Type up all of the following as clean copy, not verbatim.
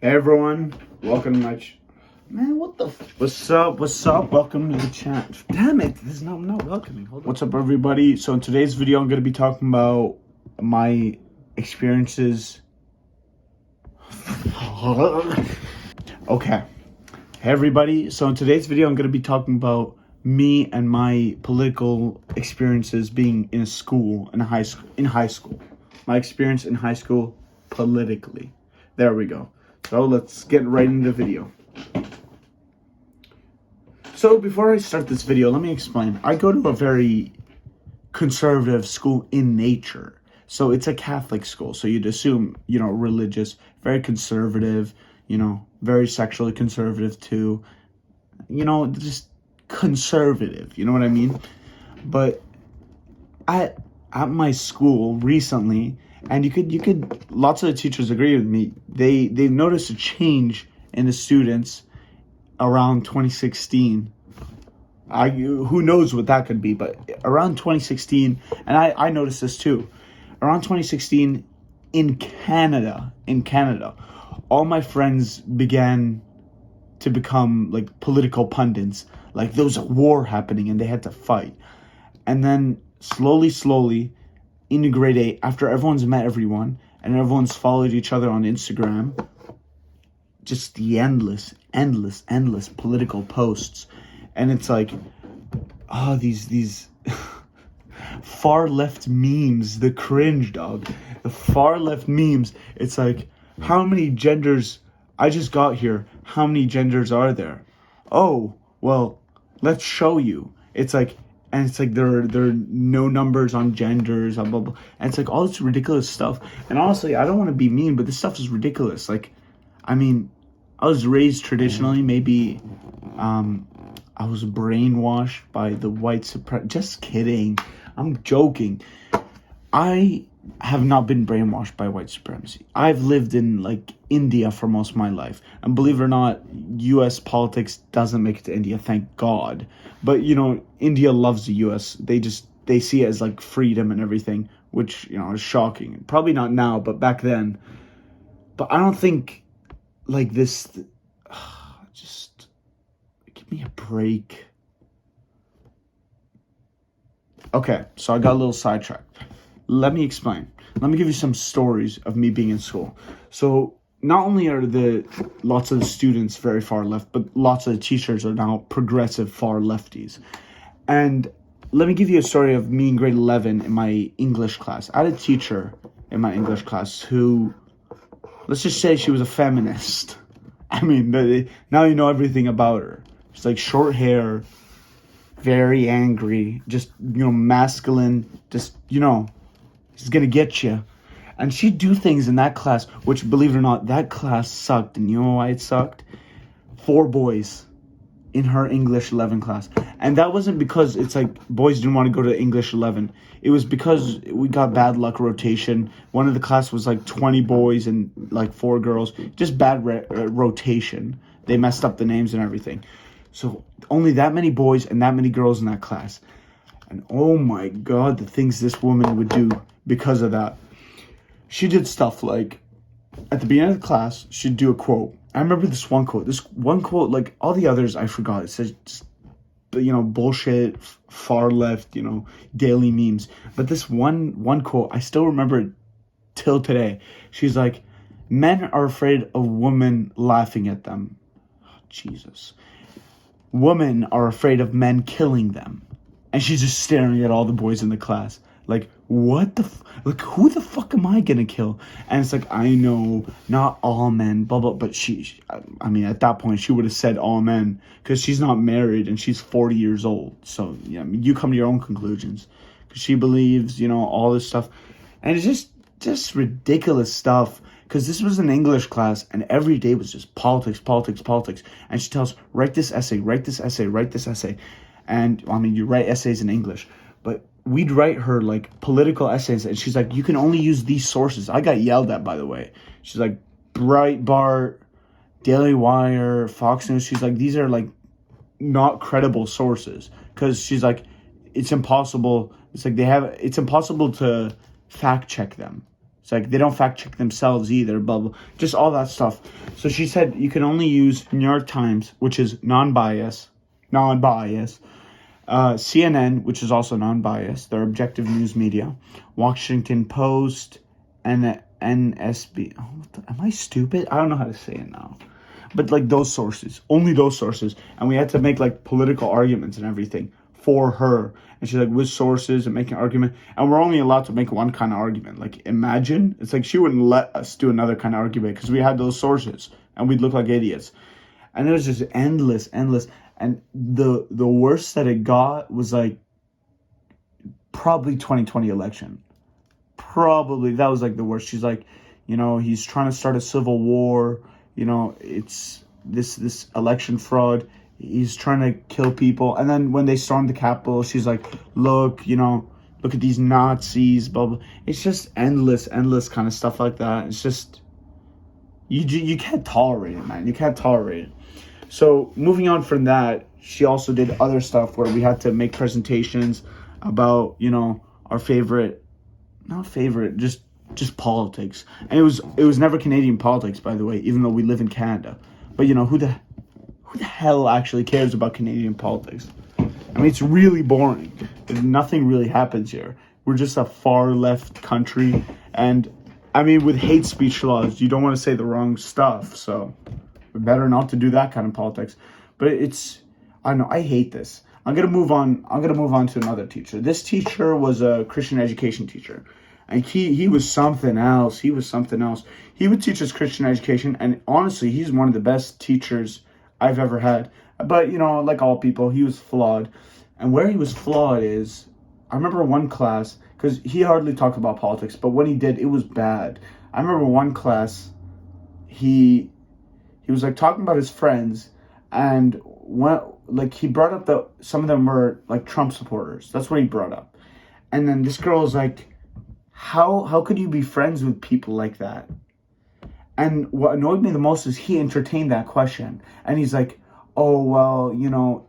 Hey everyone, welcome to my man. What the? What's up? What's up? Welcome to the chat. Damn it! This is not welcoming. Hold on. What's up, everybody? So in today's video, I'm gonna be talking about my experiences. Okay. Hey everybody. So in today's video, I'm gonna be talking about me and my political experiences being in a school, in high school. My experience in high school politically. There we go. So let's get right into the video. So before I start this video, let me explain. I go to a very conservative school in nature. So it's a Catholic school. So you'd assume, religious, very conservative, very sexually conservative too. Just conservative, you know what I mean? But at my school recently, and you could lots of the teachers agree with me, they've noticed a change in the students around 2016. Who knows what that could be, but around 2016, and I noticed this too, around 2016 in Canada, all my friends began to become like political pundits. Like there was a war happening and they had to fight. And then slowly, in grade 8, after everyone's met everyone and everyone's followed each other on Instagram, just the endless political posts. And it's like, these far left memes, the cringe, dog. The far left memes. It's like, how many genders, I just got here, how many genders are there? Oh, well, let's show you. It's like, and it's like there are no numbers on genders, blah, blah, blah. And it's like all this ridiculous stuff. And honestly, I don't want to be mean, but this stuff is ridiculous. Like, I mean, I was raised traditionally. Maybe I was brainwashed by the white supremacy. Just kidding. I'm joking. I have not been brainwashed by white supremacy. I've lived in like India for most of my life. And believe it or not, US politics doesn't make it to India, thank God. But India loves the US. They see it as like freedom and everything, which, is shocking. Probably not now, but back then. But I don't think like this, just give me a break. Okay, so I got a little sidetracked. Let me explain. Let me give you some stories of me being in school. So not only are lots of the students very far left, but lots of the teachers are now progressive far lefties. And let me give you a story of me in grade 11 in my English class. I had a teacher in my English class who, let's just say she was a feminist. I mean, now you know everything about her. She's like short hair, very angry, just, masculine, just, she's gonna get you. And she'd do things in that class, which, believe it or not, that class sucked. And you know why it sucked? 4 boys in her English 11 class. And that wasn't because it's like boys didn't want to go to English 11. It was because we got bad luck rotation. One of the class was like 20 boys and like 4 girls. Just bad rotation. They messed up the names and everything. So only that many boys and that many girls in that class. And oh my God, the things this woman would do because of that. She did stuff like, at the beginning of the class, she'd do a quote. I remember this one quote, like all the others I forgot. It says, bullshit, far left, daily memes. But this one quote, I still remember it till today. She's like, men are afraid of women laughing at them. Oh, Jesus. Women are afraid of men killing them. And she's just staring at all the boys in the class. Like, what the like, who the fuck am I gonna kill? And it's like, I know, not all men, blah, blah, but I mean, at that point, she would have said all men, because she's not married, and she's 40 years old. So, yeah, I mean, you come to your own conclusions. Because she believes, all this stuff. And it's just ridiculous stuff. Because this was an English class, and every day was just politics. And she tells, write this essay. And, I mean, you write essays in English. But we'd write her, like, political essays, and she's like, you can only use these sources. I got yelled at, by the way. She's like, Breitbart, Daily Wire, Fox News. She's like, these are, like, not credible sources. Because she's like, it's impossible. It's like it's impossible to fact check them. It's like they don't fact check themselves either, blah, blah, just all that stuff. So she said you can only use New York Times, which is non-bias, CNN, which is also non-biased, they're objective news media, Washington Post, and NSB. Oh, am I stupid? I don't know how to say it now. But like those sources, only those sources. And we had to make like political arguments and everything for her. And she's like, with sources and making an argument. And we're only allowed to make one kind of argument. Like, imagine, it's like she wouldn't let us do another kind of argument because we had those sources and we'd look like idiots. And it was just endless. And the worst that it got was like probably 2020 election. Probably that was like the worst. She's like, he's trying to start a civil war. It's this election fraud. He's trying to kill people. And then when they stormed the Capitol, she's like, look at these Nazis, blah, blah. It's just endless kind of stuff like that. It's just, you can't tolerate it, man. You can't tolerate it. So moving on from that, she also did other stuff where we had to make presentations about, our just politics. And it was never Canadian politics, by the way, even though we live in Canada. But who the hell actually cares about Canadian politics? I mean, it's really boring. Nothing really happens here. We're just a far left country, and I mean, with hate speech laws, you don't want to say the wrong stuff, so better not to do that kind of politics. But I don't know, I hate this. I'm gonna move on to another teacher. This teacher was a Christian education teacher. And he was something else. He would teach us Christian education, and honestly, he's one of the best teachers I've ever had. But, like all people, he was flawed. And where he was flawed is, I remember one class, because he hardly talked about politics, but when he did, it was bad. I remember one class, he was like talking about his friends, and he brought up that some of them were like Trump supporters. That's what he brought up. And then this girl was like, How could you be friends with people like that? And what annoyed me the most is he entertained that question. And he's like, oh, well,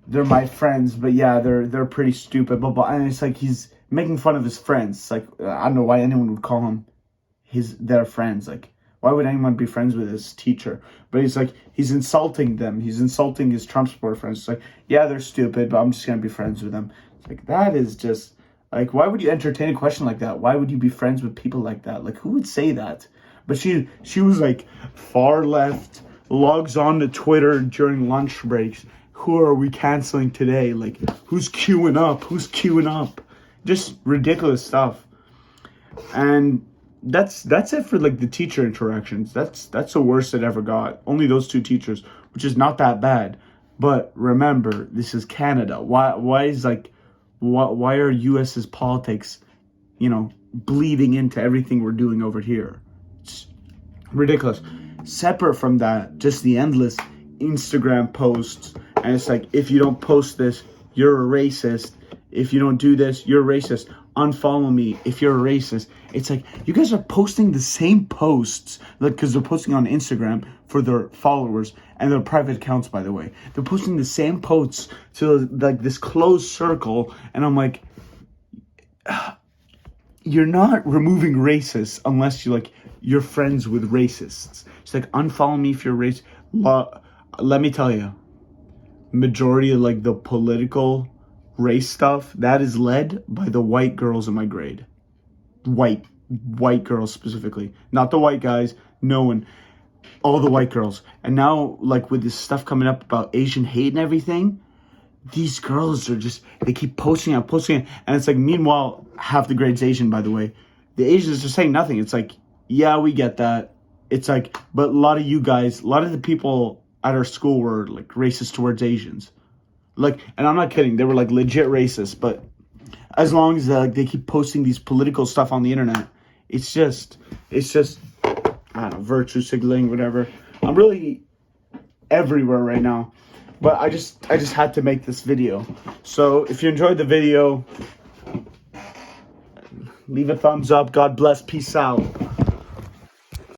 they're my friends, but yeah, they're pretty stupid, blah, blah. And it's like he's making fun of his friends. It's like, I don't know why anyone would call him their friends. Like, why would anyone be friends with his teacher? But he's insulting them. He's insulting his Trump supporter friends. It's like, yeah, they're stupid, but I'm just going to be friends with them. It's like, that is just... Like, why would you entertain a question like that? Why would you be friends with people like that? Like, who would say that? But she was like far left, logs on to Twitter during lunch breaks. Who are we canceling today? Like, who's queuing up? Just ridiculous stuff. And that's it for like the teacher interactions. That's the worst it ever got. Only those two teachers, which is not that bad. But remember, this is Canada. Why are U.S.'s politics, bleeding into everything we're doing over here? It's ridiculous. Separate from that, just the endless Instagram posts. And it's like, if you don't post this, you're a racist. If you don't do this, you're a racist. Unfollow me if you're a racist. It's like, you guys are posting the same posts, because they're posting on Instagram for their followers and their private accounts, by the way. They're posting the same posts to like this closed circle, and I'm like, you're not removing racists unless you're friends with racists. It's like, unfollow me if you're racist. Let me tell you, majority of like the political race stuff, that is led by the white girls in my grade. White girls specifically, not the white guys. No one, all the white girls. And now, like, with this stuff coming up about Asian hate and everything, these girls are they keep posting it, and it's like, meanwhile, half the grade's Asian, by the way. The Asians are saying nothing. It's like, yeah, we get that. It's like, but a lot of the people at our school were like racist towards Asians. Like, and I'm not kidding, they were like legit racist, but as long as they keep posting these political stuff on the internet, it's just, I don't know, virtue signaling, whatever. I'm really everywhere right now, but I just had to make this video. So if you enjoyed the video, leave a thumbs up. God bless. Peace out.